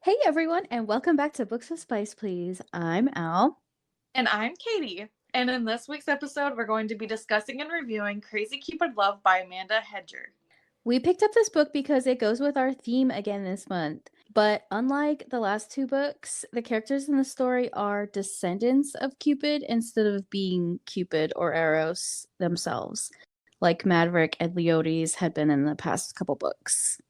Hey everyone, and welcome back to Books with Spice, please. I'm Al. And I'm Katie. And in this week's episode, we're going to be discussing and reviewing Crazy Cupid Love by Amanda Heger. We picked up this book because it goes with our theme again this month. But unlike the last two books, the characters in the story are descendants of Cupid instead of being Cupid or Eros themselves, like Maverick and Leotes had been in the past couple books.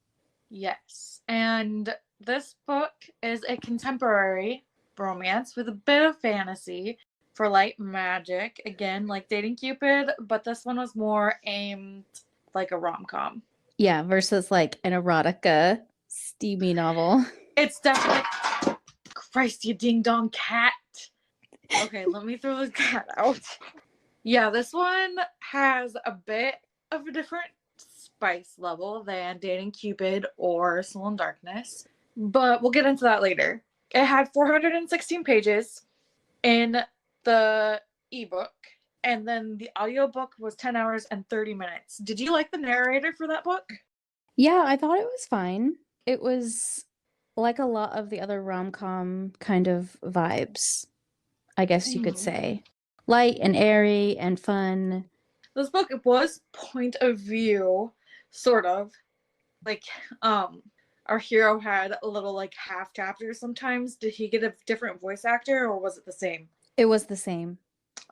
Yes. And this book is a contemporary romance with a bit of fantasy for light magic. Again, like Dating Cupid, but this one was more aimed like a rom-com. Yeah, versus like an erotica, steamy novel. It's definitely Christ, you ding dong cat. Okay, let me throw the cat out. Yeah, this one has a bit of a different spice level than Dating Cupid or Soul in Darkness, but we'll get into that later. It had 416 pages in the ebook, and then the audiobook was 10 hours and 30 minutes. Did you like the narrator for that book? Yeah, I thought it was fine. It was like a lot of the other rom-com kind of vibes, I guess you could say. Light and airy and fun. This book was point of view, sort of. Like, our hero had a little like half chapters sometimes. Did he get a different voice actor or was it the same? It was the same.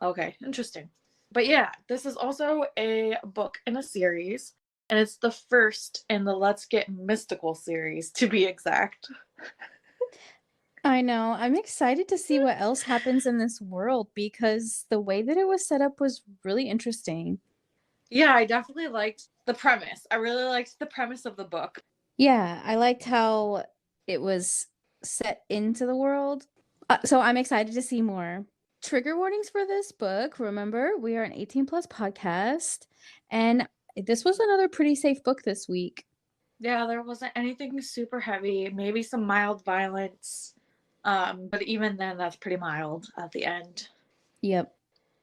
Okay, interesting. But yeah, this is also a book in a series, and it's the first in the Let's Get Mystical series, to be exact. I know. I'm excited to see what else happens in this world because the way that it was set up was really interesting. Yeah, I definitely liked the premise. I really liked the premise of the book. Yeah, I liked how it was set into the world. So I'm excited to see more. Trigger warnings for this book. Remember, we are an 18 plus podcast, and this was another pretty safe book this week. Yeah, there wasn't anything super heavy, maybe some mild violence. But even then, that's pretty mild at the end. Yep.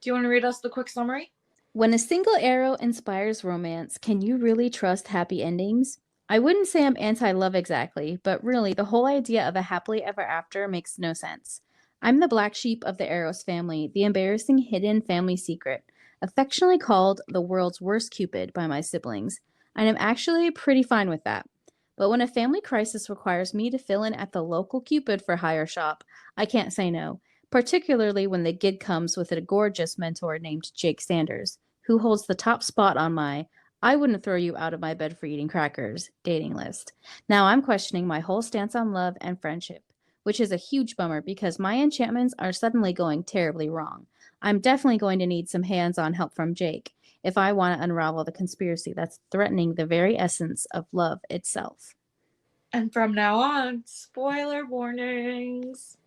Do you want to read us the quick summary? When a single arrow inspires romance, can you really trust happy endings? I wouldn't say I'm anti love exactly, but really, the whole idea of a happily ever after makes no sense. I'm the black sheep of the Eros family, the embarrassing hidden family secret, affectionately called the world's worst Cupid by my siblings, and I'm actually pretty fine with that. But when a family crisis requires me to fill in at the local Cupid for hire shop, I can't say no, particularly when the gig comes with a gorgeous mentor named Jake Sanders, who holds the top spot on my I wouldn't throw you out of my bed for eating crackers dating list. Now I'm questioning my whole stance on love and friendship, which is a huge bummer because my enchantments are suddenly going terribly wrong. I'm definitely going to need some hands-on help from Jake if I want to unravel the conspiracy that's threatening the very essence of love itself. And from now on, spoiler warnings.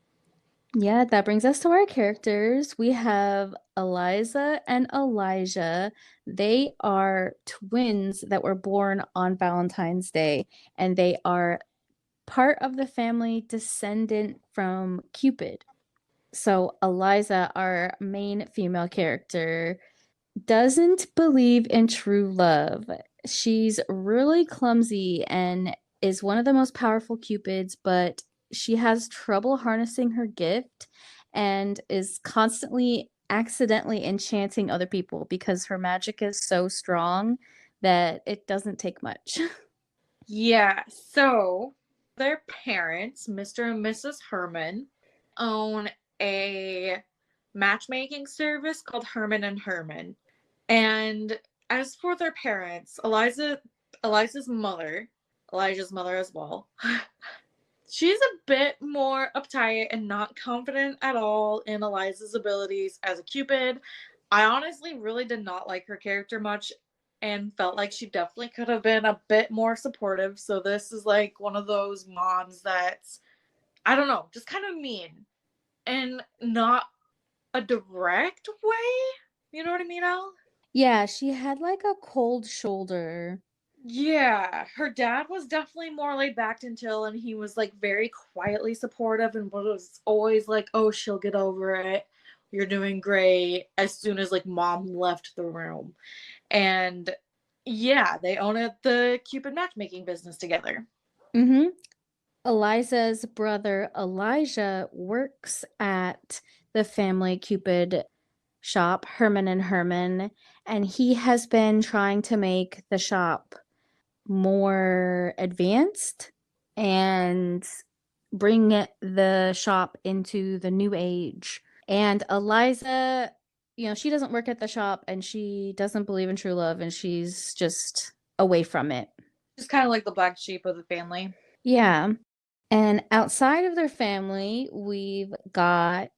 Yeah, that brings us to our characters. We have Eliza and Elijah. They are twins that were born on Valentine's Day, and they are part of the family descendant from Cupid. So, Eliza, our main female character, doesn't believe in true love. She's really clumsy and is one of the most powerful Cupids, but she has trouble harnessing her gift and is constantly accidentally enchanting other people because her magic is so strong that it doesn't take much. Yeah, so their parents, Mr. and Mrs. Herman, own a matchmaking service called Herman and Herman. And as for their parents, Eliza's mother, Elijah's mother as well, she's a bit more uptight and not confident at all in Eliza's abilities as a Cupid. I honestly really did not like her character much and felt like she definitely could have been a bit more supportive. So this is like one of those moms that's, I don't know, just kind of mean and not a direct way. You know what I mean, Al? Yeah, she had like a cold shoulder. Yeah, her dad was definitely more laid back until, and he was like very quietly supportive and was always like, oh, she'll get over it. You're doing great. As soon as like mom left the room. And yeah, they own the Cupid matchmaking business together. Mm-hmm. Eliza's brother Elijah works at the family Cupid shop, Herman and Herman, and he has been trying to make the shop more advanced and bring the shop into the new age. And Eliza, she doesn't work at the shop and she doesn't believe in true love and she's just away from it. Just kind of like the black sheep of the family. Yeah. And outside of their family, we've got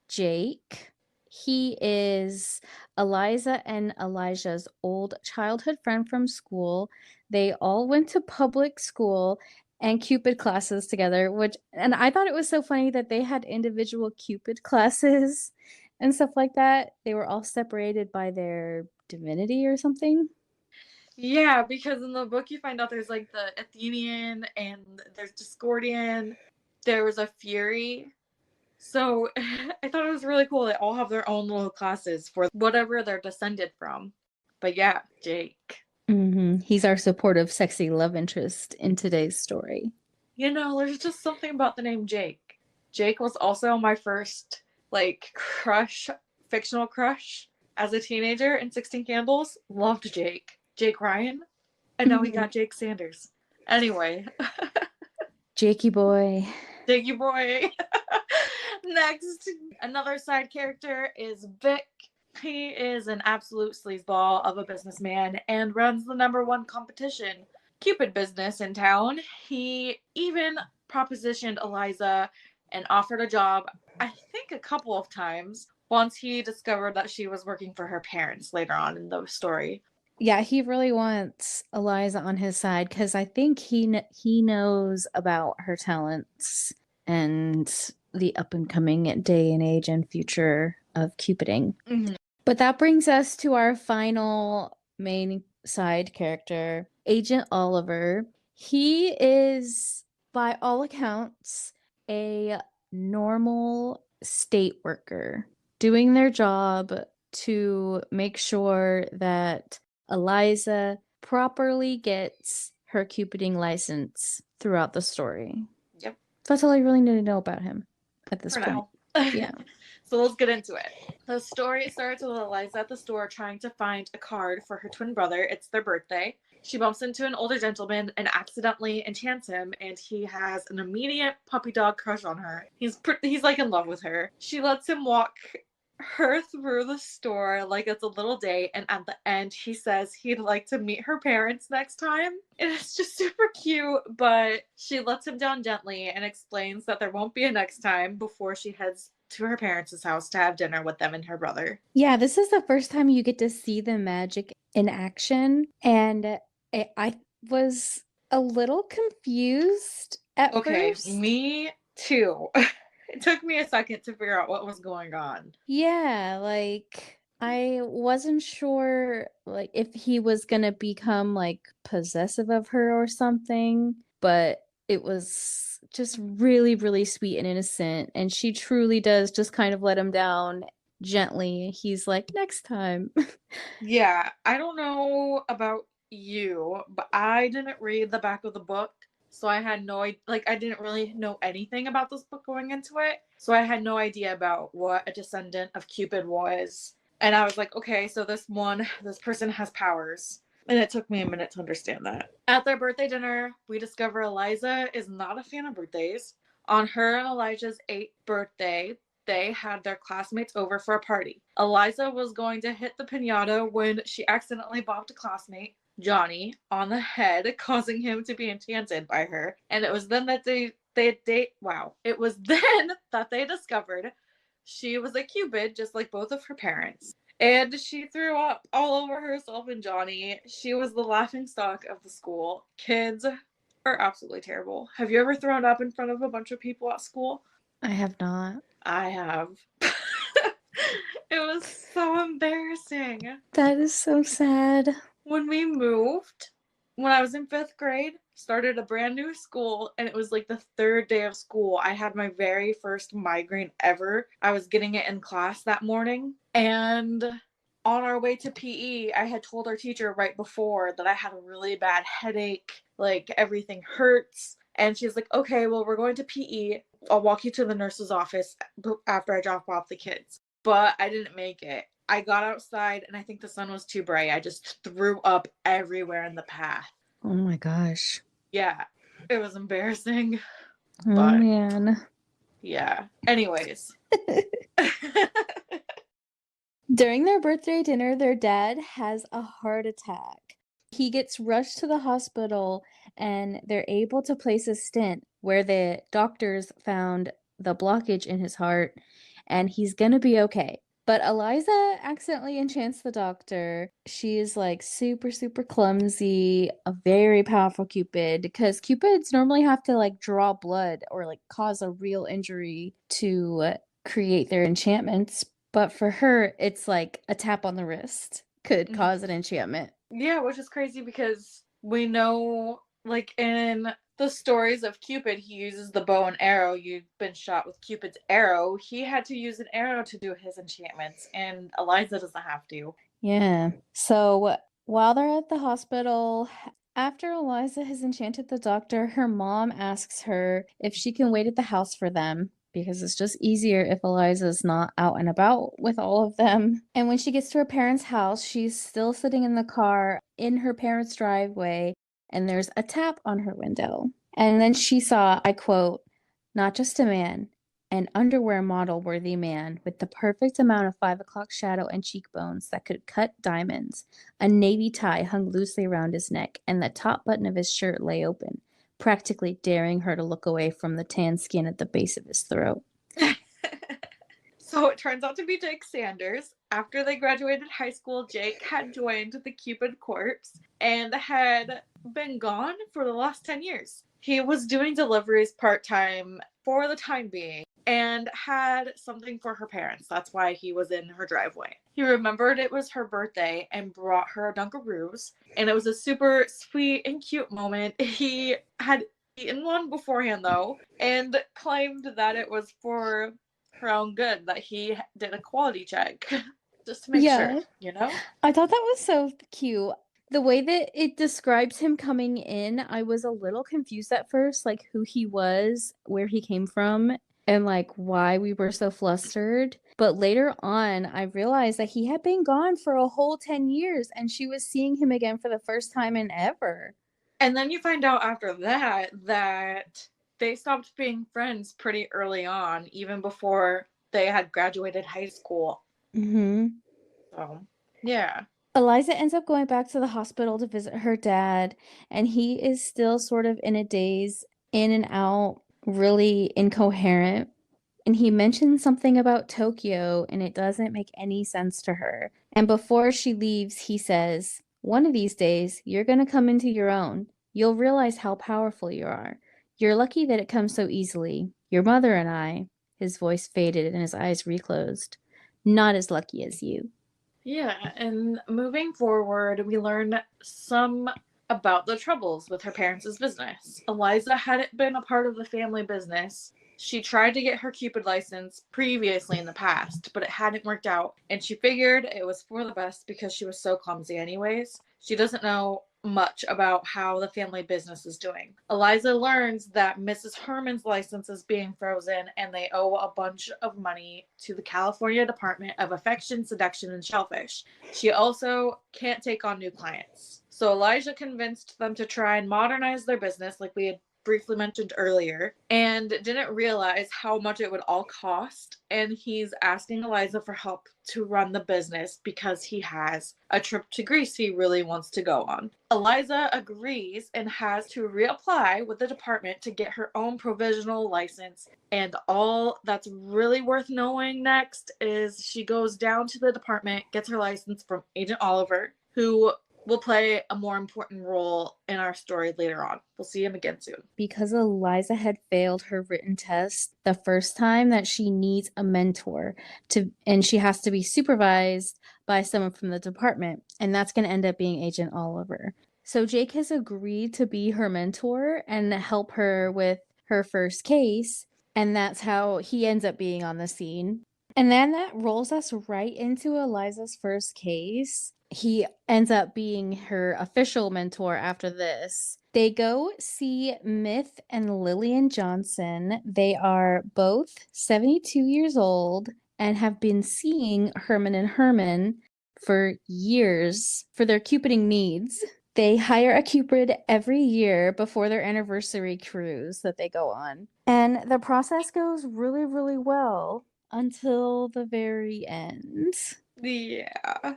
Jake. He is Eliza and Elijah's old childhood friend from school. They all went to public school and Cupid classes together, and I thought it was so funny that they had individual Cupid classes and stuff like that. They were all separated by their divinity or something. Yeah, because in the book you find out there's like the Athenian and there's Discordian. There was a Fury. So I thought it was really cool. They all have their own little classes for whatever they're descended from. But yeah, Jake. He's our supportive, sexy love interest in today's story. There's just something about the name Jake. Jake was also my first crush, fictional crush as a teenager in 16 Candles. Loved Jake. Jake Ryan. And now we got Jake Sanders. Anyway. Jakey boy. Jakey boy. Next, another side character is Vic. He is an absolute sleazeball of a businessman and runs the #1 competition, Cupid business in town. He even propositioned Eliza and offered a job, I think a couple of times, once he discovered that she was working for her parents later on in the story. Yeah, he really wants Eliza on his side because I think he knows about her talents and the up and coming day and age and future of Cupiding. Mm-hmm. But that brings us to our final main side character, Agent Oliver. He is, by all accounts, a normal state worker doing their job to make sure that Eliza properly gets her Cupiding license throughout the story. Yep. That's all I really need to know about him at this point. Yeah. So let's get into it. The story starts with Eliza at the store trying to find a card for her twin brother. It's their birthday. She bumps into an older gentleman and accidentally enchants him, and he has an immediate puppy dog crush on her. He's like in love with her. She lets him walk her through the store like it's a little date, and at the end he says he'd like to meet her parents next time. And it's just super cute, but she lets him down gently and explains that there won't be a next time before she heads to her parents' house to have dinner with them and her brother. Yeah, this is the first time you get to see the magic in action, and I was a little confused at first. Okay, me too. It took me a second to figure out what was going on. Yeah, I wasn't sure if he was gonna become possessive of her or something, but it was just really, really sweet and innocent, and she truly does just kind of let him down gently. He's like, next time. Yeah, I don't know about you, but I didn't read the back of the book. So I had I didn't really know anything about this book going into it. So I had no idea about what a descendant of Cupid was. And I was like, okay, so this person has powers. And it took me a minute to understand that. At their birthday dinner, we discover Eliza is not a fan of birthdays. On her and Elijah's 8th birthday, they had their classmates over for a party. Eliza was going to hit the piñata when she accidentally bopped a classmate, Johnny, on the head, causing him to be enchanted by her. And it was then that it was then that they discovered she was a Cupid, just like both of her parents. And she threw up all over herself and Johnny. She was the laughingstock of the school. Kids are absolutely terrible. Have you ever thrown up in front of a bunch of people at school? I have not. I have. It was so embarrassing. That is so sad. When we moved, when I was in 5th grade, started a brand new school, and it was like the 3rd day of school. I had my very first migraine ever. I was getting it in class that morning, and on our way to PE, I had told our teacher right before that I had a really bad headache, like everything hurts. And she's like, okay, well, we're going to PE. I'll walk you to the nurse's office after I drop off the kids. But I didn't make it. I got outside and I think the sun was too bright. I just threw up everywhere in the path. Oh my gosh. Yeah, it was embarrassing. Oh But man. yeah. Anyways. During their birthday dinner, their dad has a heart attack. He gets rushed to the hospital and they're able to place a stent where the doctors found the blockage in his heart and he's gonna be okay. But Eliza accidentally enchants the doctor. She is like super, super clumsy, a very powerful Cupid because Cupids normally have to like draw blood or like cause a real injury to create their enchantments. But for her, it's like a tap on the wrist could cause an enchantment. Yeah, which is crazy because we know, like, in the stories of Cupid, he uses the bow and arrow. You've been shot with Cupid's arrow. He had to use an arrow to do his enchantments, and Eliza doesn't have to. Yeah. So while they're at the hospital, after Eliza has enchanted the doctor, her mom asks her if she can wait at the house for them because it's just easier if Eliza's not out and about with all of them. And when she gets to her parents' house, she's still sitting in the car in her parents' driveway, and there's a tap on her window. And then she saw, I quote, "Not just a man, an underwear model worthy man with the perfect amount of 5 o'clock shadow and cheekbones that could cut diamonds. A navy tie hung loosely around his neck, and the top button of his shirt lay open, practically daring her to look away from the tan skin at the base of his throat." So it turns out to be Jake Sanders. After they graduated high school, Jake had joined the Cupid Corps and had been gone for the last 10 years. He was doing deliveries part-time for the time being and had something for her parents. That's why he was in her driveway. He remembered it was her birthday and brought her Dunkaroos, and it was a super sweet and cute moment. He had eaten one beforehand, though, and claimed that it was for her own good, that he did a quality check just to make sure, Yeah, you know? I thought that was so cute. The way that it describes him coming in, I was a little confused at first, like who he was, where he came from, and like why we were so flustered. But later on, I realized that he had been gone for a whole 10 years and she was seeing him again for the first time in ever. And then you find out after that that they stopped being friends pretty early on, even before they had graduated high school. Mm-hmm. So, yeah. Eliza ends up going back to the hospital to visit her dad, and he is still sort of in a daze, in and out, really incoherent. And he mentions something about Tokyo, and it doesn't make any sense to her. And before she leaves, he says, "One of these days, you're going to come into your own. You'll realize how powerful you are. You're lucky that it comes so easily. Your mother and I," his voice faded and his eyes reclosed, "not as lucky as you." Yeah, and moving forward, we learn some about the troubles with her parents' business. Eliza hadn't been a part of the family business. She tried to get her Cupid license previously in the past, but it hadn't worked out, and she figured it was for the best because she was so clumsy anyways. She doesn't know much about how the family business is doing. Eliza learns that Mrs. Herman's license is being frozen and they owe a bunch of money to the California Department of Affection, Seduction, and Shellfish. She also can't take on new clients. So Elijah convinced them to try and modernize their business, like we had briefly mentioned earlier, and didn't realize how much it would all cost. And he's asking Eliza for help to run the business because he has a trip to Greece he really wants to go on. Eliza agrees and has to reapply with the department to get her own provisional license. And all that's really worth knowing next is she goes down to the department, gets her license from Agent Oliver, who will play a more important role in our story later on. We'll see him again soon. Because Eliza had failed her written test the first time, that she needs a mentor and she has to be supervised by someone from the department, and that's going to end up being Agent Oliver. So Jake has agreed to be her mentor and help her with her first case, and that's how he ends up being on the scene. And then that rolls us right into Eliza's first case. He ends up being her official mentor after this. They go see Myth and Lillian Johnson. They are both 72 years old and have been seeing Herman and Herman for years for their Cupiding needs. They hire a Cupid every year before their anniversary cruise that they go on. And the process goes really, really well until the very end. Yeah.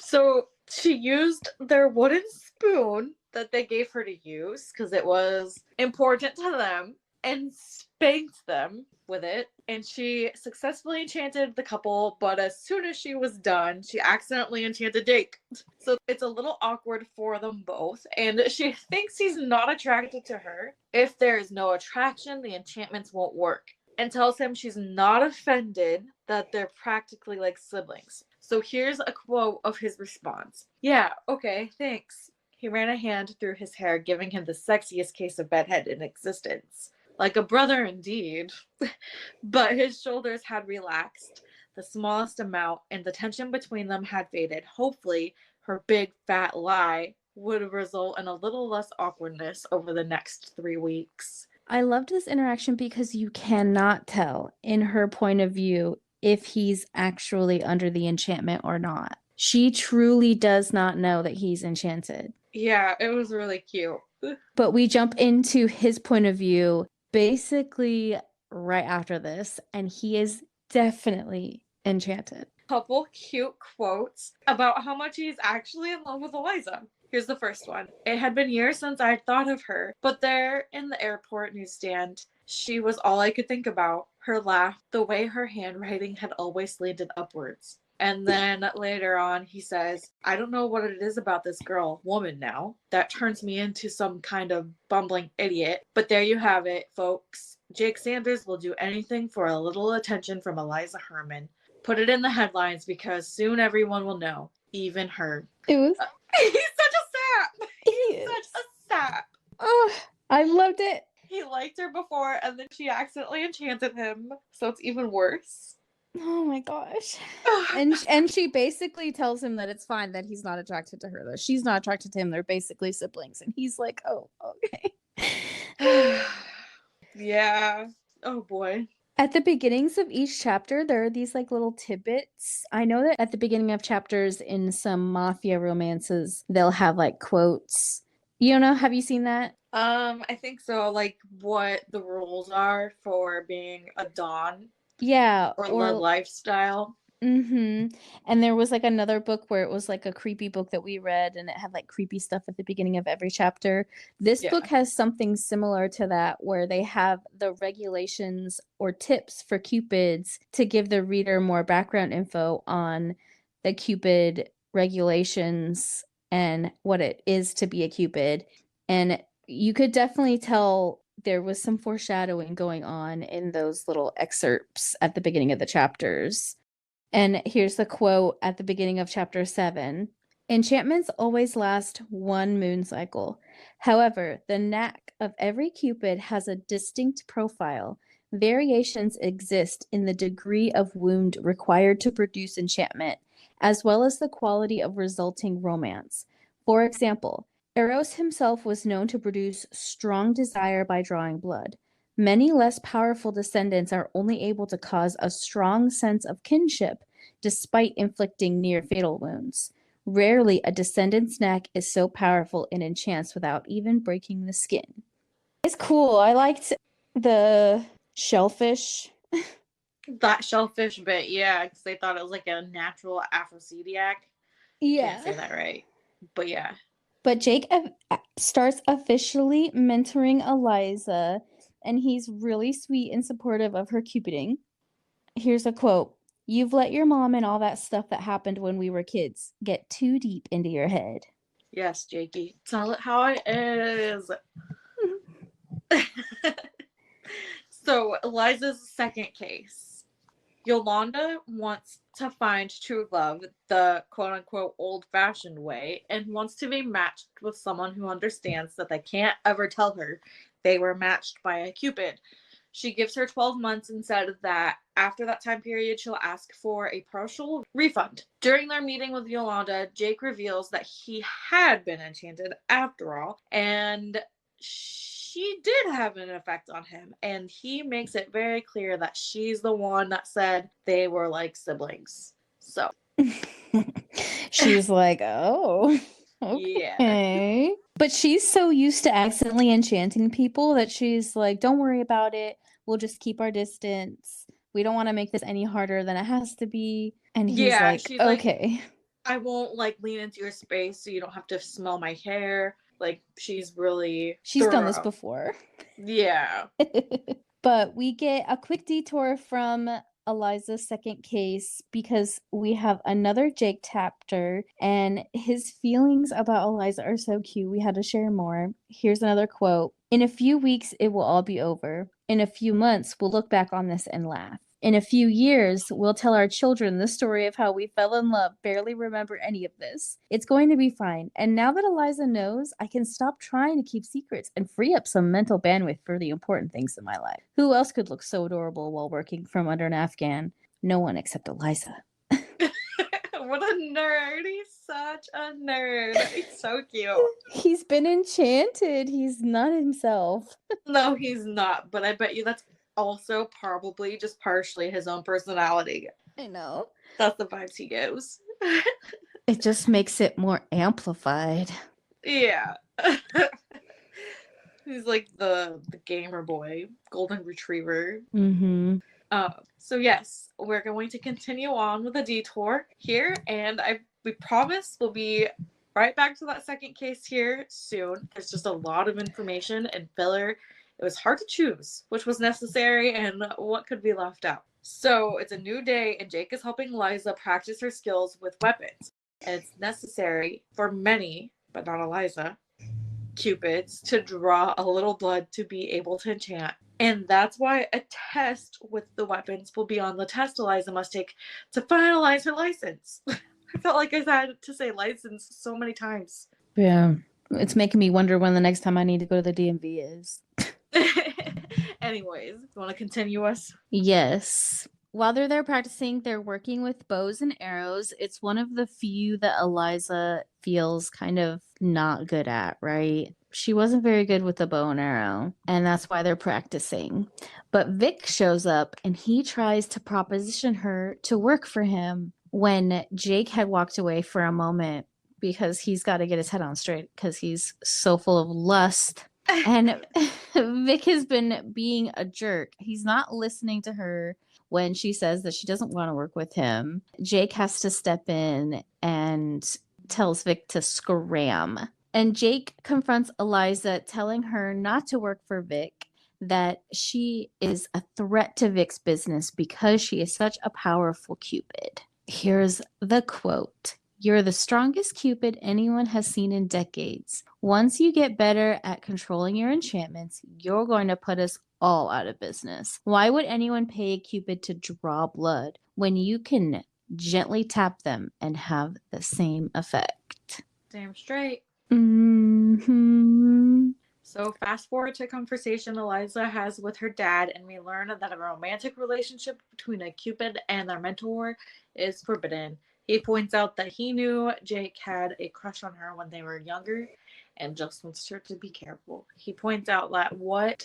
So she used their wooden spoon that they gave her to use because it was important to them and spanked them with it. And she successfully enchanted the couple, but as soon as she was done, she accidentally enchanted Jake. So it's a little awkward for them both. And she thinks he's not attracted to her. If there is no attraction, the enchantments won't work. And tells him she's not offended that they're practically like siblings. So here's a quote of his response. Yeah, okay, thanks. He ran a hand through his hair, giving him the sexiest case of bedhead in existence. Like a brother indeed. But his shoulders had relaxed the smallest amount, and the tension between them had faded. Hopefully, her big fat lie would result in a little less awkwardness over the next 3 weeks. I loved this interaction because you cannot tell in her point of view if he's actually under the enchantment or not. She truly does not know that he's enchanted. Yeah, it was really cute. But we jump into his point of view basically right after this, and he is definitely enchanted. Couple cute quotes about how much he's actually in love with Eliza. Here's the first one. It had been years since I had thought of her, but there in the airport newsstand, she was all I could think about. Her laugh, the way her handwriting had always slanted upwards. And then later on, he says, I don't know what it is about this girl, woman now, that turns me into some kind of bumbling idiot. But there you have it, folks. Jake Sanders will do anything for a little attention from Eliza Herman. Put it in the headlines because soon everyone will know, even her. It was. He's such a sap. He's such a sap. Oh, I loved it. He liked her before, and then she accidentally enchanted him, so it's even worse. Oh my gosh. and she basically tells him that it's fine that he's not attracted to her, though. She's not attracted to him. They're basically siblings. And he's like, oh, okay. Yeah. Oh boy. At the beginnings of each chapter, there are these like little tidbits. I know that at the beginning of chapters in some mafia romances, they'll have like quotes. You know, have you seen that? I think so. Like what the rules are for being a Don. Yeah. Or the lifestyle. And there was like another book where it was like a creepy book that we read and it had like creepy stuff at the beginning of every chapter. This book has something similar to that where they have the regulations or tips for Cupids to give the reader more background info on the Cupid regulations and what it is to be a Cupid. And you could definitely tell there was some foreshadowing going on in those little excerpts at the beginning of the chapters. And here's the quote at the beginning of chapter 7. Enchantments always last one moon cycle. However, the knack of every Cupid has a distinct profile. Variations exist in the degree of wound required to produce enchantment, as well as the quality of resulting romance. For example, Eros himself was known to produce strong desire by drawing blood. Many less powerful descendants are only able to cause a strong sense of kinship despite inflicting near-fatal wounds. Rarely a descendant's knack is so powerful in enchants without even breaking the skin. It's cool. I liked the shellfish. That shellfish bit, yeah, because they thought it was like a natural aphrodisiac. Yeah. Can't say that right. But yeah. But Jake starts officially mentoring Eliza, and he's really sweet and supportive of her Cupiding. Here's a quote. You've let your mom and all that stuff that happened when we were kids get too deep into your head. Yes, Jakey. Tell it how it is. So, Eliza's second case. Yolanda wants to find true love the quote-unquote old-fashioned way and wants to be matched with someone who understands that they can't ever tell her they were matched by a Cupid. She gives her 12 months and said that after that time period, she'll ask for a partial refund. During their meeting with Yolanda, Jake reveals that he had been enchanted after all, and she did have an effect on him. And he makes it very clear that she's the one that said they were like siblings. So. She's like, oh, Yeah. okay. But she's so used to accidentally enchanting people that she's like, don't worry about it. We'll just keep our distance. We don't want to make this any harder than it has to be. And he's Yeah, like, she's like, okay. I won't like lean into your space so you don't have to smell my hair. Like, she's really She's done this thorough. before. Yeah. But we get a quick detour from Eliza's second case because we have another Jake chapter, and his feelings about Eliza are so cute. We had to share more. Here's another quote. In a few weeks, it will all be over. In a few months, we'll look back on this and laugh. In a few years, we'll tell our children the story of how we fell in love, barely remember any of this. It's going to be fine. And now that Eliza knows, I can stop trying to keep secrets and free up some mental bandwidth for the important things in my life. Who else could look so adorable while working from under an Afghan? No one except Eliza. What a nerd. He's such a nerd. He's so cute. He's been enchanted. He's not himself. No, he's not. But I bet you that's also probably just partially his own personality. I know. That's the vibes he gives. It just makes it more amplified. Yeah. He's like the gamer boy, golden retriever. Mm-hmm. So yes, we're going to continue on with a detour here, and we promise we'll be right back to that second case here soon. There's just a lot of information and filler. It was hard to choose which was necessary and what could be left out. So it's a new day, and Jake is helping Eliza practice her skills with weapons. And it's necessary for many, but not Eliza, Cupids to draw a little blood to be able to enchant. And that's why a test with the weapons will be on the test Eliza must take to finalize her license. I felt like I had to say license so many times. Yeah. It's making me wonder when the next time I need to go to the DMV is. Anyways, you want to continue us? Yes. While they're there practicing, they're working with bows and arrows. It's one of the few that Eliza feels kind of not good at, right? She wasn't very good with the bow and arrow, and that's why they're practicing. But Vic shows up, and he tries to proposition her to work for him when Jake had walked away for a moment because he's got to get his head on straight because he's so full of lust. And Vic has been being a jerk. He's not listening to her when she says that she doesn't want to work with him. Jake has to step in and tells Vic to scram. And Jake confronts Eliza, telling her not to work for Vic, that she is a threat to Vic's business because she is such a powerful Cupid. Here's the quote. You're the strongest Cupid anyone has seen in decades. Once you get better at controlling your enchantments, you're going to put us all out of business. Why would anyone pay a Cupid to draw blood when you can gently tap them and have the same effect? Damn straight. Mm-hmm. So fast forward to a conversation Eliza has with her dad, and we learn that a romantic relationship between a Cupid and their mentor is forbidden. He points out that he knew Jake had a crush on her when they were younger and just wants her to be careful. He points out that I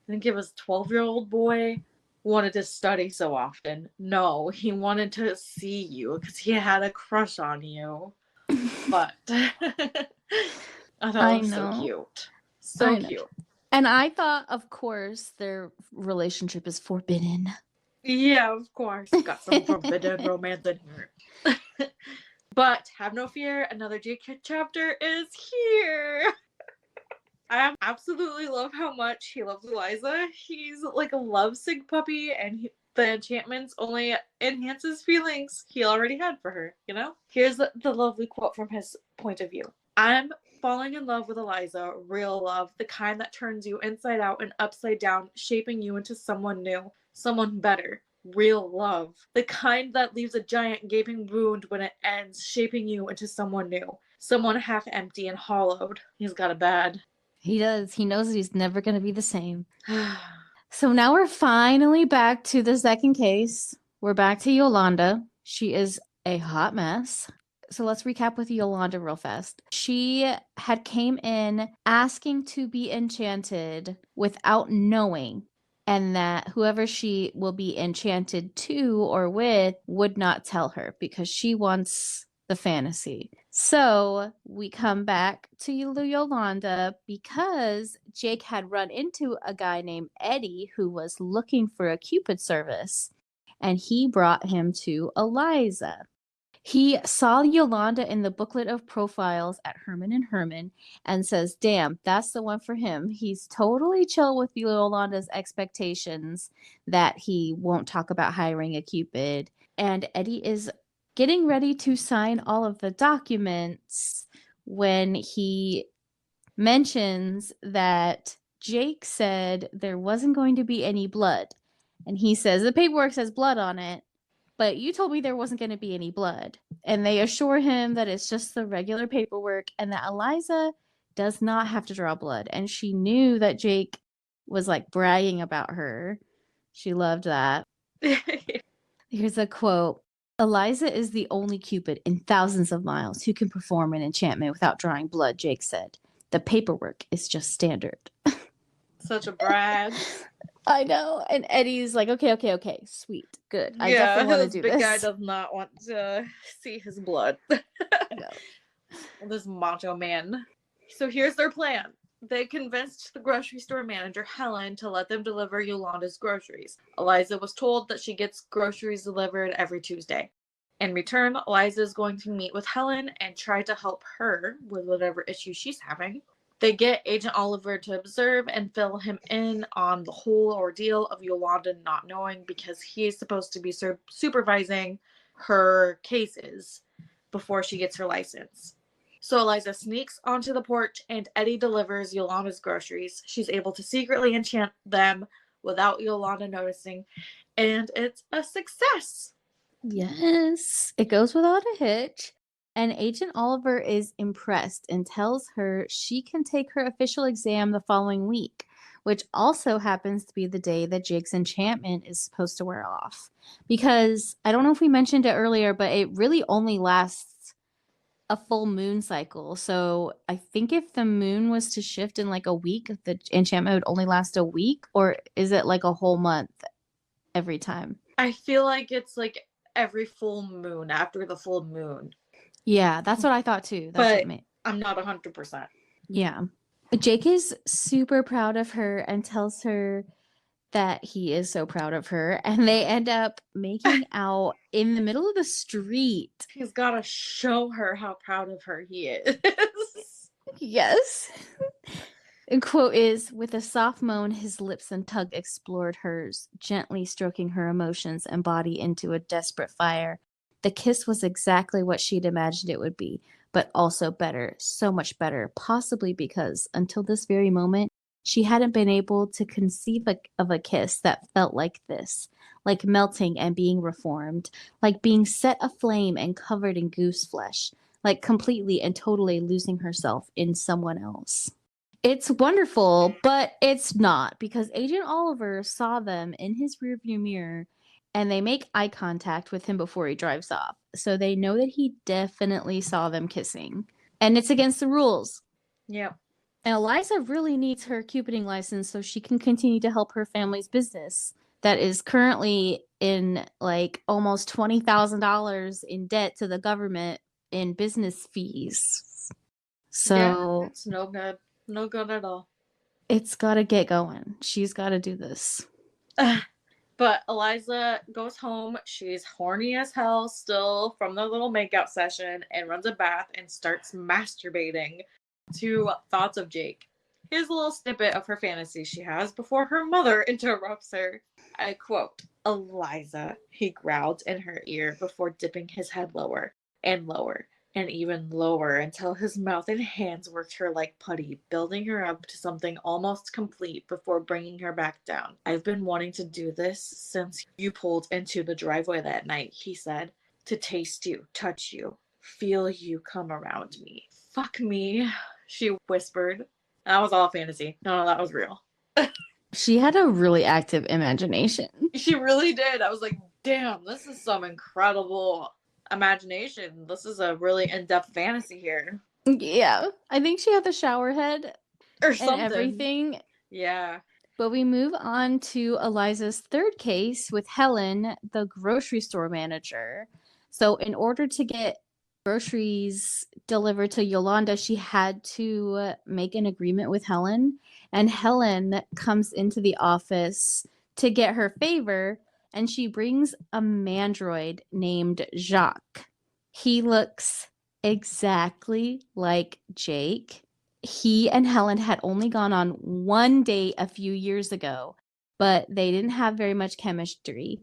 think it was 12-year-old boy wanted to study so often. No, he wanted to see you because he had a crush on you. But I thought it was so cute. So cute. And I thought, of course, their relationship is forbidden. Yeah, of course. Got some forbidden romance in here. But have no fear, another Jake chapter is here. I absolutely love how much he loves Eliza. He's like a lovesick puppy, and the enchantments only enhance his feelings he already had for her, you know? Here's the lovely quote from his point of view. I'm falling in love with Eliza, real love, the kind that turns you inside out and upside down, shaping you into someone new, someone better. Real love, the kind that leaves a giant gaping wound when it ends, shaping you into someone new, someone half empty and hollowed. He's got it bad. He does. He knows that he's never going to be the same. So now we're finally back to the second case. We're back to Yolanda. She is a hot mess. So let's recap with Yolanda real fast. She had came in asking to be enchanted without knowing, and that whoever she will be enchanted to or with would not tell her because she wants the fantasy. So we come back to Yolanda because Jake had run into a guy named Eddie who was looking for a Cupid service, and he brought him to Eliza. He saw Yolanda in the booklet of profiles at Herman and Herman and says, damn, that's the one for him. He's totally chill with Yolanda's expectations that he won't talk about hiring a Cupid. And Eddie is getting ready to sign all of the documents when he mentions that Jake said there wasn't going to be any blood. And he says, the paperwork says blood on it, but you told me there wasn't going to be any blood. And they assure him that it's just the regular paperwork and that Eliza does not have to draw blood. And she knew that Jake was like bragging about her. She loved that. Here's a quote. Eliza is the only Cupid in thousands of miles who can perform an enchantment without drawing blood, Jake said. The paperwork is just standard. Such a brag. I know. And Eddie's like, okay, sweet, good. I definitely want to do this. this. Big guy does not want to see his blood. No. This macho man. So here's their plan. They convinced the grocery store manager, Helen, to let them deliver Yolanda's groceries. Eliza was told that she gets groceries delivered every Tuesday. In return, Eliza is going to meet with Helen and try to help her with whatever issue she's having. They get Agent Oliver to observe and fill him in on the whole ordeal of Yolanda not knowing because he is supposed to be supervising her cases before she gets her license. So Eliza sneaks onto the porch and Eddie delivers Yolanda's groceries. She's able to secretly enchant them without Yolanda noticing, and it's a success. Yes, it goes without a hitch. And Agent Oliver is impressed and tells her she can take her official exam the following week, which also happens to be the day that Jake's enchantment is supposed to wear off. Because I don't know if we mentioned it earlier, but it really only lasts a full moon cycle. So I think if the moon was to shift in like a week, the enchantment would only last a week, or is it like a whole month every time? I feel like it's like every full moon after the full moon. Yeah, that's what I thought too. That's but I'm not 100%. Yeah. Jake is super proud of her and tells her that he is so proud of her, and they end up making out in the middle of the street. He's got to show her how proud of her he is. Yes. The quote is, with a soft moan, his lips and tongue explored hers, gently stroking her emotions and body into a desperate fire. The kiss was exactly what she'd imagined it would be, but also better, so much better, possibly because, until this very moment, she hadn't been able to conceive of a kiss that felt like this, like melting and being reformed, like being set aflame and covered in goose flesh, like completely and totally losing herself in someone else. It's wonderful, but it's not, because Agent Oliver saw them in his rearview mirror and they make eye contact with him before he drives off. So they know that he definitely saw them kissing. And it's against the rules. Yep. And Eliza really needs her Cupiding license so she can continue to help her family's business that is currently in like almost $20,000 in debt to the government in business fees. So yeah, it's no good. No good at all. It's got to get going. She's got to do this. But Eliza goes home. She's horny as hell still from the little makeout session and runs a bath and starts masturbating to thoughts of Jake. Here's a little snippet of her fantasy she has before her mother interrupts her. I quote, Eliza, he growled in her ear before dipping his head lower and lower and even lower until his mouth and hands worked her like putty, building her up to something almost complete before bringing her back down. I've been wanting to do this since you pulled into the driveway that night, he said, to taste you, touch you, feel you come around me. Fuck me, she whispered. That was all fantasy. No, that was real. She had a really active imagination. She really did. I was like, damn, this is some incredible imagination. This is a really in-depth fantasy here. Yeah, I think she had the shower head Or and something. everything. Yeah. But we move on to Eliza's third case with Helen, the grocery store manager. So, in order to get groceries delivered to Yolanda, she had to make an agreement with Helen. And Helen comes into the office to get her favor, and she brings a mandroid named Jacques. He looks exactly like Jake. He and Helen had only gone on one date a few years ago, but they didn't have very much chemistry.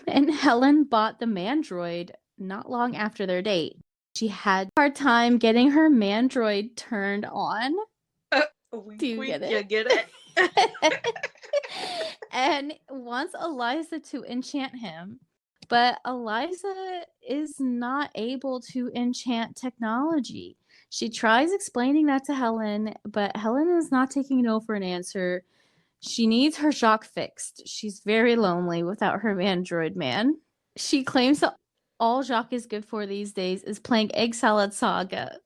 And Helen bought the mandroid not long after their date. She had a hard time getting her mandroid turned on. Wink, Do you wink, get it? you get it? And wants Eliza to enchant him. But Eliza is not able to enchant technology. She tries explaining that to Helen, but Helen is not taking no for an answer. She needs her Jacques fixed. She's very lonely without her android man. She claims that all Jacques is good for these days is playing Egg Salad Saga,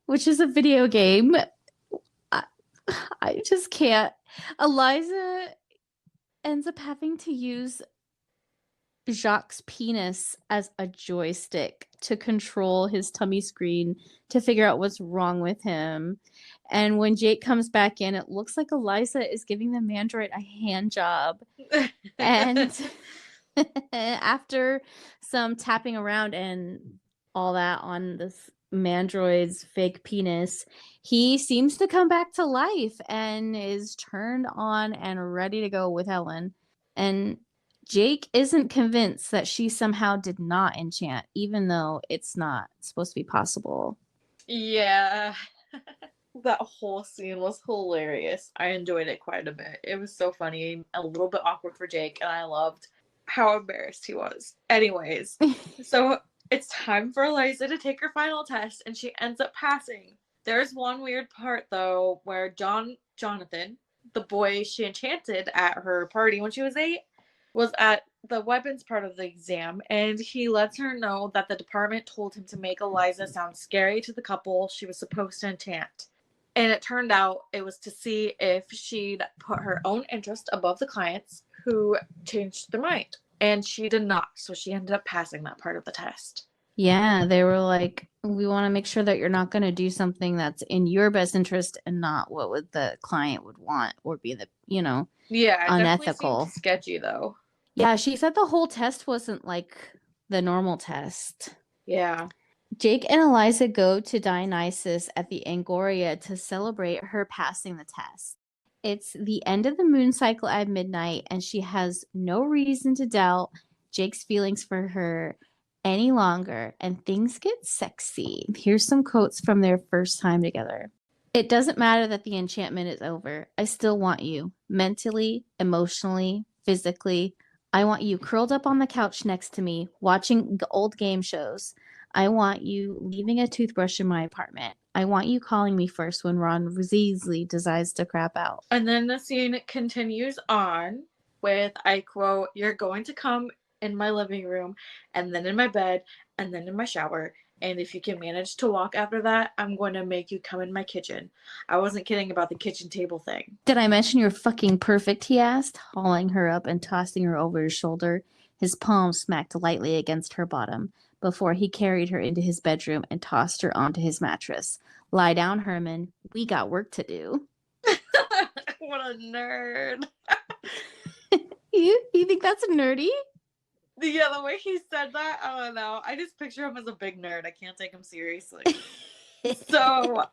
which is a video game. I just can't. Eliza ends up having to use Jacques' penis as a joystick to control his tummy screen to figure out what's wrong with him. And when Jake comes back in, it looks like Eliza is giving the mandroid a hand job. And after some tapping around and all that on this mandroid's fake penis, he seems to come back to life and is turned on and ready to go with Helen. And Jake isn't convinced that she somehow did not enchant, even though it's not supposed to be possible. Yeah. That whole scene was hilarious. I enjoyed it quite a bit. It was so funny, a little bit awkward for Jake, and I loved how embarrassed he was. Anyways, so it's time for Eliza to take her final test, and she ends up passing. There's one weird part, though, where Jonathan, the boy she enchanted at her party when she was 8, was at the weapons part of the exam, and he lets her know that the department told him to make Eliza sound scary to the couple she was supposed to enchant. And it turned out it was to see if she'd put her own interest above the client's who changed their mind. And she did not, so she ended up passing that part of the test. Yeah, they were like, we want to make sure that you're not going to do something that's in your best interest and not what would the client would want or be the, Yeah, it unethical. definitely seemed sketchy though. Yeah, she said the whole test wasn't like the normal test. Yeah. Jake and Eliza go to Dionysus at the Angoria to celebrate her passing the test. It's the end of the moon cycle at midnight, and she has no reason to doubt Jake's feelings for her any longer, and things get sexy. Here's some quotes from their first time together. It doesn't matter that the enchantment is over. I still want you, mentally, emotionally, physically. I want you curled up on the couch next to me, watching old game shows. I want you leaving a toothbrush in my apartment. I want you calling me first when Ron Weasley decides to crap out. And then the scene continues on with, I quote, "You're going to come in my living room, and then in my bed, and then in my shower. And if you can manage to walk after that, I'm going to make you come in my kitchen." I wasn't kidding about the kitchen table thing. Did I mention you're fucking perfect? He asked, hauling her up and tossing her over his shoulder. His palm smacked lightly against her bottom before he carried her into his bedroom and tossed her onto his mattress. Lie down, Herman. We got work to do. What a nerd. You think that's nerdy? Yeah, the way he said that, I don't know. I just picture him as a big nerd. I can't take him seriously. So,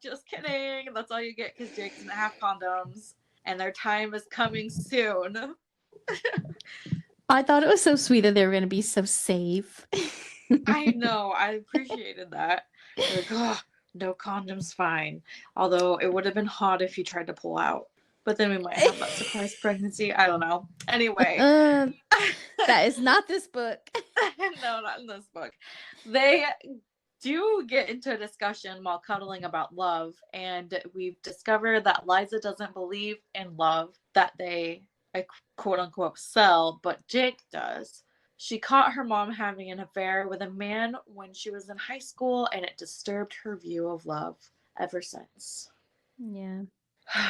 just kidding. That's all you get because Jake doesn't have condoms, and their time is coming soon. I thought it was so sweet that they were going to be so safe. I know. I appreciated that. Like, oh, no condoms, fine. Although it would have been hot if he tried to pull out. But then we might have that surprise pregnancy. I don't know. Anyway. That is not this book. No, not in this book. They do get into a discussion while cuddling about love, and we've discovered that Liza doesn't believe in love that they, quote unquote, sell, but Jake does. She caught her mom having an affair with a man when she was in high school, and it disturbed her view of love ever since. Yeah.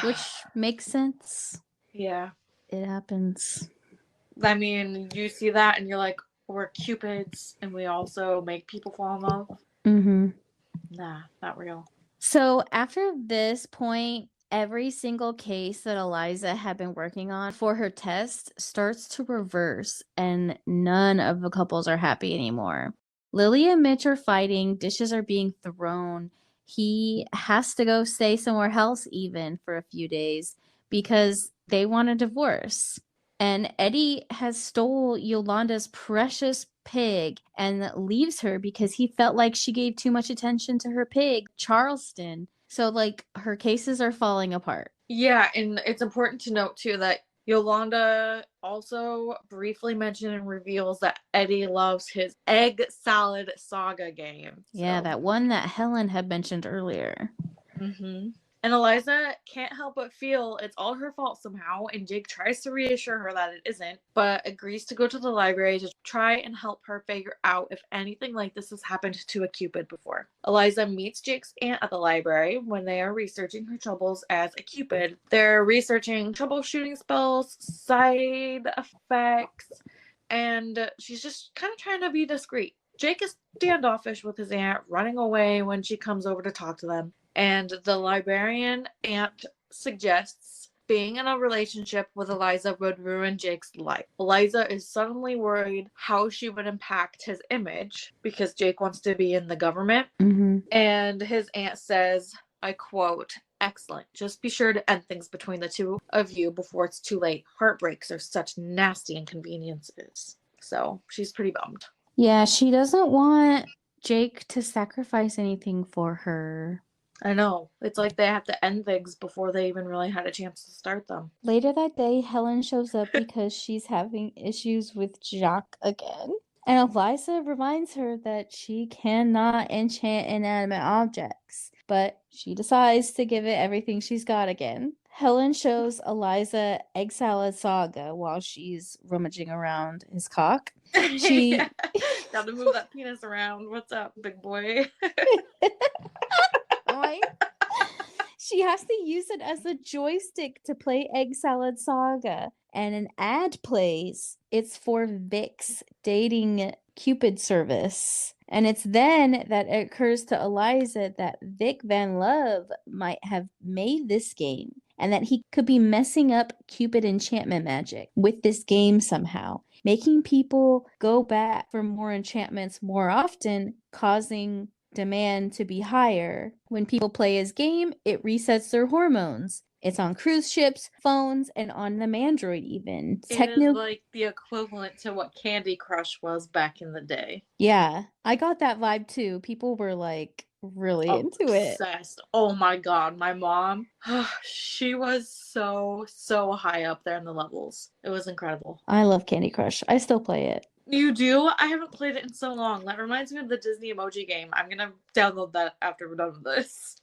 Which makes sense. Yeah. It happens. I mean, you see that and you're like, we're Cupids and we also make people fall in love. Mm-hmm. Nah, not real. So after this point, every single case that Eliza had been working on for her test starts to reverse, and none of the couples are happy anymore. Lily and Mitch are fighting, dishes are being thrown. He has to go stay somewhere else even for a few days because they want a divorce. And Eddie has stole Yolanda's precious pig and leaves her because he felt like she gave too much attention to her pig, Charleston. So, like, her cases are falling apart. Yeah, and it's important to note too that Yolanda also briefly mentioned and reveals that Eddie loves his egg salad saga game. Yeah, that one that Helen had mentioned earlier. Mm-hmm. And Eliza can't help but feel it's all her fault somehow, and Jake tries to reassure her that it isn't, but agrees to go to the library to try and help her figure out if anything like this has happened to a Cupid before. Eliza meets Jake's aunt at the library when they are researching her troubles as a Cupid. They're researching troubleshooting spells, side effects, and she's just kind of trying to be discreet. Jake is standoffish with his aunt, running away when she comes over to talk to them. And the librarian aunt suggests being in a relationship with Eliza would ruin Jake's life. Eliza is suddenly worried how she would impact his image because Jake wants to be in the government. Mm-hmm. And his aunt says, I quote, "Excellent. Just be sure to end things between the two of you before it's too late. Heartbreaks are such nasty inconveniences." So she's pretty bummed. Yeah, she doesn't want Jake to sacrifice anything for her. I know. It's like they have to end things before they even really had a chance to start them. Later that day, Helen shows up because she's having issues with Jacques again. And Eliza reminds her that she cannot enchant inanimate objects, but she decides to give it everything she's got again. Helen shows Eliza Egg Salad Saga while she's rummaging around his cock. She Yeah. Gotta move that penis around. What's up, big boy? She has to use it as a joystick to play Egg Salad Saga. And an ad plays. It's for Vic's dating Cupid service. And it's then that it occurs to Eliza that Vic Van Love might have made this game and that he could be messing up Cupid enchantment magic with this game somehow, making people go back for more enchantments more often, causing demand to be higher. When people play his game, it resets their hormones. It's on cruise ships, phones, and on the Mandroid even. It is like the equivalent to what Candy Crush was back in the day. Yeah, I got that vibe too. People were like really into it. Obsessed. Oh my god, my mom, she was so high up there in the levels. It was incredible. I love Candy Crush. I still play it. You do? I haven't played it in so long. That reminds me of the Disney emoji game. I'm gonna download that after we're done with this.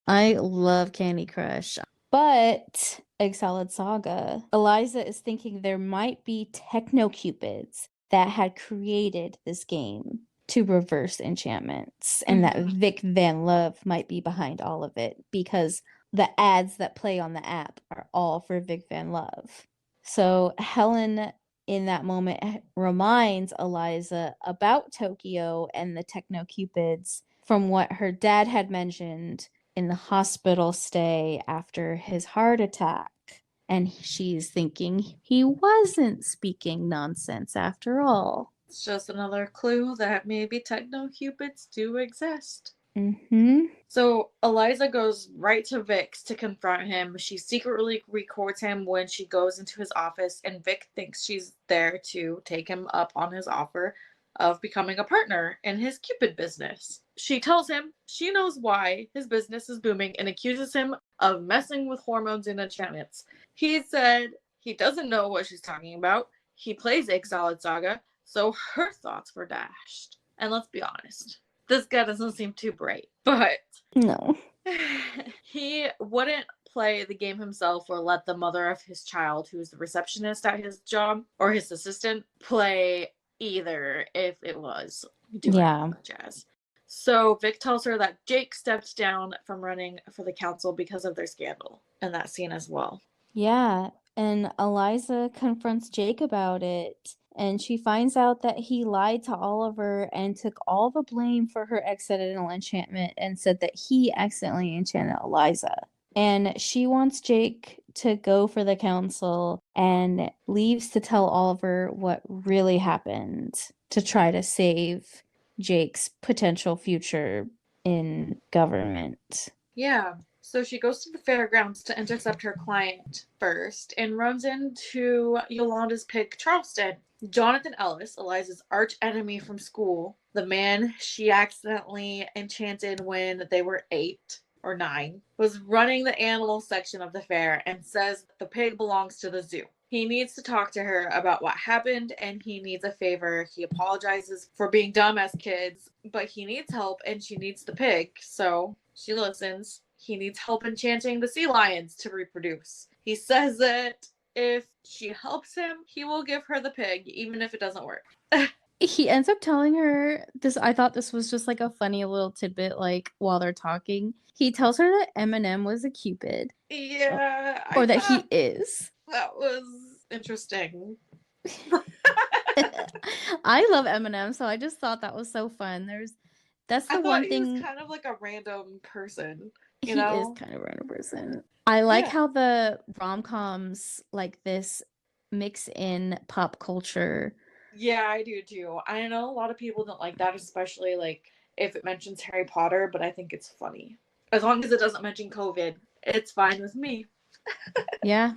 I love Candy Crush. But Egg Salad Saga, Eliza is thinking there might be techno-cupids that had created this game to reverse enchantments, and that Vic Van Love might be behind all of it because the ads that play on the app are all for Vic Van Love. So Helen in that moment reminds Eliza about Tokyo and the techno-cupids from what her dad had mentioned in the hospital stay after his heart attack. And she's thinking he wasn't speaking nonsense after all. It's just another clue that maybe techno-cupids do exist. Mm-hmm. So Eliza goes right to Vic's to confront him. She secretly records him when she goes into his office, and Vic thinks she's there to take him up on his offer of becoming a partner in his Cupid business. She tells him she knows why his business is booming and accuses him of messing with hormones and enchantments. He said he doesn't know what she's talking about. He plays Egg Salad Saga, so her thoughts were dashed. And let's be honest, This guy doesn't seem too bright, but No. he wouldn't play the game himself or let the mother of his child, who is the receptionist at his job, or his assistant, play either if it was doing Yeah. all that jazz. So Vic tells her that Jake stepped down from running for the council because of their scandal in that scene as well. Yeah, and Eliza confronts Jake about it, and she finds out that he lied to Oliver and took all the blame for her accidental enchantment and said that he accidentally enchanted Eliza. And she wants Jake to go for the council and leaves to tell Oliver what really happened to try to save Jake's potential future in government. Yeah. So she goes to the fairgrounds to intercept her client first and runs into Yolanda's pig, Charleston. Jonathan Ellis, Eliza's arch enemy from school, the man she accidentally enchanted when they were 8 or 9, was running the animal section of the fair and says the pig belongs to the zoo. He needs to talk to her about what happened and he needs a favor. He apologizes for being dumb as kids, but he needs help and she needs the pig, so she listens. He needs help enchanting the sea lions to reproduce. He says that if she helps him, he will give her the pig, even if it doesn't work. He ends up telling her this. I thought this was just like a funny little tidbit, like while they're talking. He tells her that Eminem was a Cupid. Yeah, Or that he is. That was interesting. I love Eminem, so I just thought that was so fun. That's the one thing. He was kind of like a random person. He is kind of a random person. I like how the rom-coms like this mix in pop culture. Yeah, I do too. I know a lot of people don't like that, especially like if it mentions Harry Potter, but I think it's funny. As long as it doesn't mention COVID, it's fine with me. Yeah.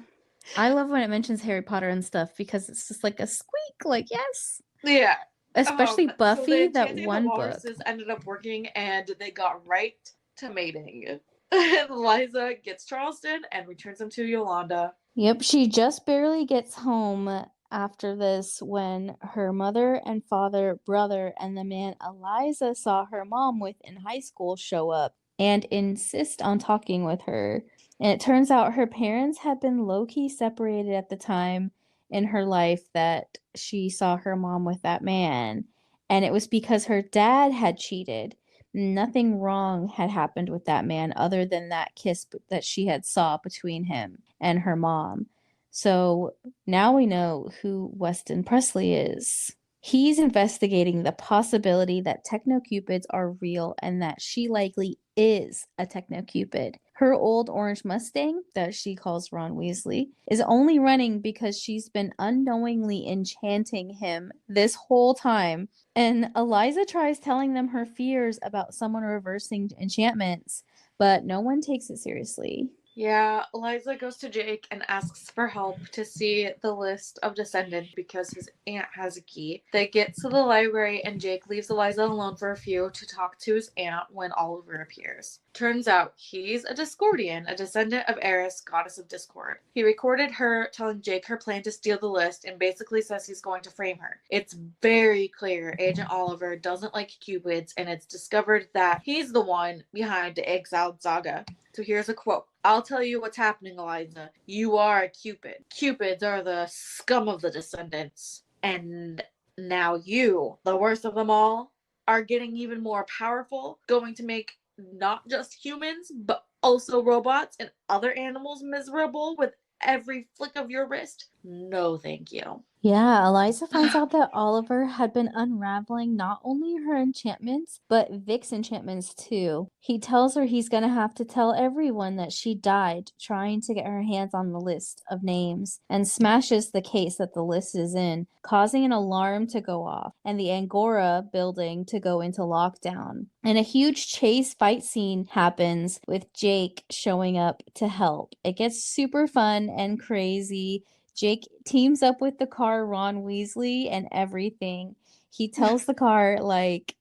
I love when it mentions Harry Potter and stuff because it's just like a squeak, like, yes. Yeah. Especially Buffy, so that one the book. walruses ended up working and they got right to mating. And Liza gets Charleston and returns him to Yolanda. Yep, she just barely gets home after this when her mother and father, brother, and the man Eliza saw her mom with in high school show up and insist on talking with her. And it turns out her parents had been low-key separated at the time in her life that she saw her mom with that man. And it was because her dad had cheated. Nothing wrong had happened with that man other than that kiss that she had saw between him and her mom. So now we know who Weston Presley is. He's investigating the possibility that techno-cupids are real and that she likely is a techno-cupid. Her old orange Mustang, that she calls Ron Weasley, is only running because she's been unknowingly enchanting him this whole time. And Eliza tries telling them her fears about someone reversing enchantments, but no one takes it seriously. Yeah, Eliza goes to Jake and asks for help to see the list of descendants because his aunt has a key. They get to the library and Jake leaves Eliza alone for a few to talk to his aunt when Oliver appears. Turns out he's a Discordian, a descendant of Eris, goddess of discord. He recorded her telling Jake her plan to steal the list and basically says he's going to frame her. It's very clear Agent Oliver doesn't like Cupids and it's discovered that he's the one behind the exiled saga. So here's a quote. I'll tell you what's happening, Eliza. You are a Cupid. Cupids are the scum of the descendants. And now you, the worst of them all, are getting even more powerful, going to make not just humans, but also robots and other animals miserable with every flick of your wrist. No, thank you. Yeah, Eliza finds out that Oliver had been unraveling not only her enchantments, but Vic's enchantments too. He tells her he's gonna have to tell everyone that she died trying to get her hands on the list of names, and smashes the case that the list is in, causing an alarm to go off, and the Angora building to go into lockdown. And a huge chase fight scene happens with Jake showing up to help. It gets super fun and crazy. Jake teams up with the car Ron Weasley and everything. He tells the car, like,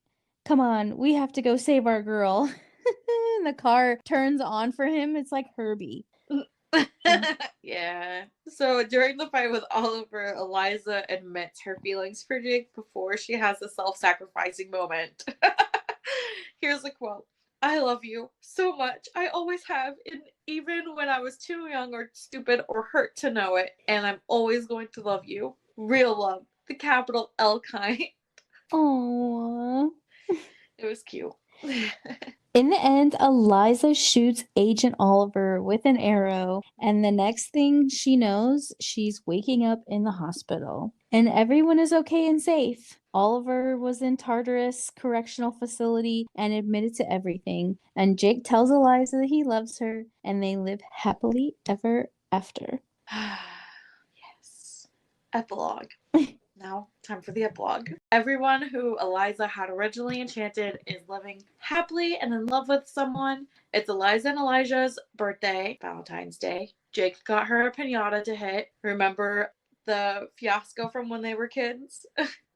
come on, we have to go save our girl. And the car turns on for him. It's like Herbie. Yeah. So during the fight with Oliver, Eliza admits her feelings for Jake before she has a self-sacrificing moment. Here's a quote. I love you so much. I always have, and even when I was too young or stupid or hurt to know it, and I'm always going to love you. Real love. The capital L kind. Aww. It was cute. In the end, Eliza shoots Agent Oliver with an arrow, and the next thing she knows, she's waking up in the hospital. And everyone is okay and safe. Oliver was in Tartarus Correctional Facility and admitted to everything. And Jake tells Eliza that he loves her, and they live happily ever after. Yes. Epilogue. Now, time for the epilogue. Everyone who Eliza had originally enchanted is living happily and in love with someone. It's Eliza and Elijah's birthday, Valentine's Day. Jake got her a piñata to hit. Remember the fiasco from when they were kids?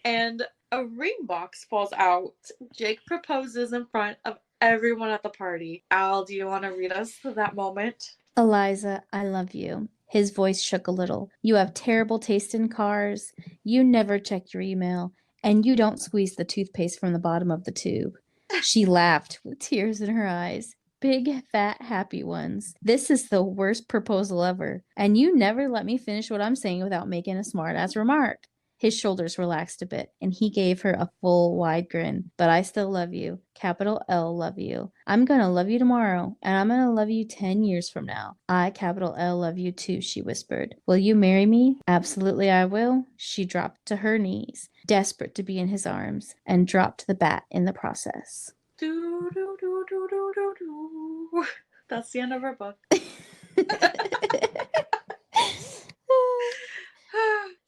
And a ring box falls out. Jake proposes in front of everyone at the party. Al, do you want to read us that moment? Eliza, I love you. His voice shook a little. You have terrible taste in cars. You never check your email. And you don't squeeze the toothpaste from the bottom of the tube. She laughed with tears in her eyes. Big, fat, happy ones. This is the worst proposal ever. And you never let me finish what I'm saying without making a smart-ass remark. His shoulders relaxed a bit, and he gave her a full, wide grin. But I still love you. Capital L love you. I'm gonna love you tomorrow, and I'm gonna love you 10 years from now. I, capital L, love you too, she whispered. Will you marry me? Absolutely I will. She dropped to her knees, desperate to be in his arms, and dropped the bat in the process. Do, do, do, do, do, do, do. That's the end of our book.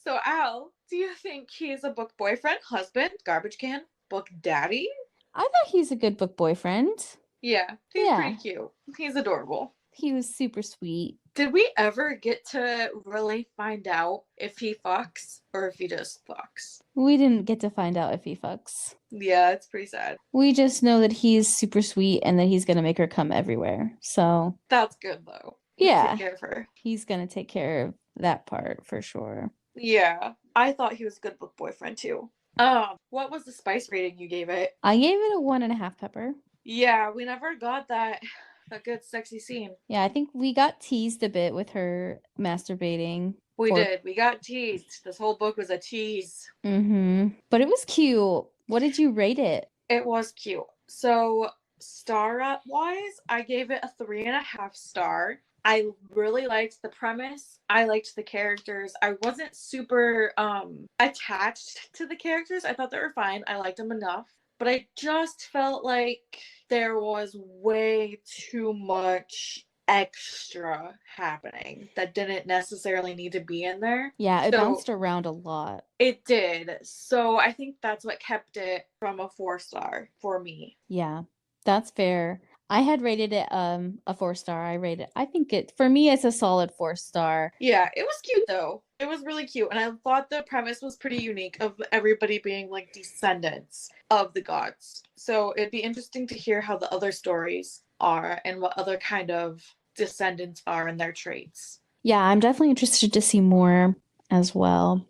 So, Al, do you think he's a book boyfriend, husband, garbage can, book daddy? I thought he's a good book boyfriend. Yeah, he's pretty cute. He's adorable. He was super sweet. Did we ever get to really find out if he fucks or if he just fucks? We didn't get to find out if he fucks. Yeah, it's pretty sad. We just know that he's super sweet and that he's going to make her come everywhere. So that's good, though. Yeah. Take care of her. He's going to take care of that part for sure. Yeah. I thought he was a good book boyfriend, too. What was the spice rating you gave it? I gave it a 1.5 pepper. Yeah, we never got that good sexy scene. Yeah, I think we got teased a bit with her masturbating. We did. We got teased. This whole book was a tease. But it was cute. What did you rate it? It was cute. So, star-wise, I gave it a 3.5 star. I really liked the premise. I liked the characters. I wasn't super attached to the characters. I thought they were fine. I liked them enough. But I just felt like there was way too much extra happening that didn't necessarily need to be in there. Yeah, it bounced around a lot. It did. So I think that's what kept it from a 4-star for me. Yeah, that's fair. I had rated it a 4-star. I think for me it's a solid 4-star. Yeah, it was cute though. It was really cute. And I thought the premise was pretty unique of everybody being like descendants of the gods. So it'd be interesting to hear how the other stories are and what other kind of descendants are and their traits. Yeah, I'm definitely interested to see more as well.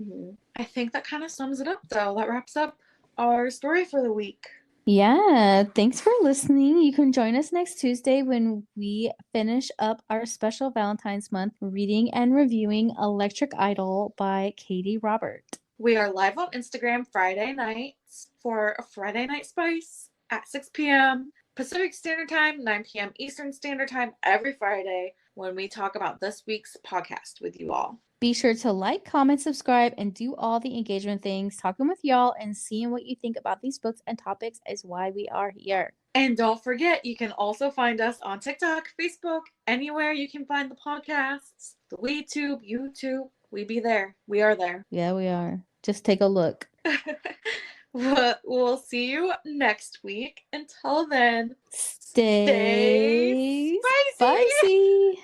Mm-hmm. I think that kind of sums it up though. That wraps up our story for the week. Yeah, thanks for listening. You can join us next Tuesday when we finish up our special Valentine's month reading and reviewing Electric Idol by Katie Robert. We are live on Instagram Friday nights for a Friday Night Spice at 6 p.m. Pacific Standard Time, 9 p.m. Eastern Standard Time every Friday when we talk about this week's podcast with you all. Be sure to like, comment, subscribe, and do all the engagement things. Talking with y'all and seeing what you think about these books and topics is why we are here. And don't forget, you can also find us on TikTok, Facebook, anywhere you can find the podcasts. The WeedTube, YouTube, we be there. We are there. Yeah, we are. Just take a look. We'll see you next week. Until then, stay spicy.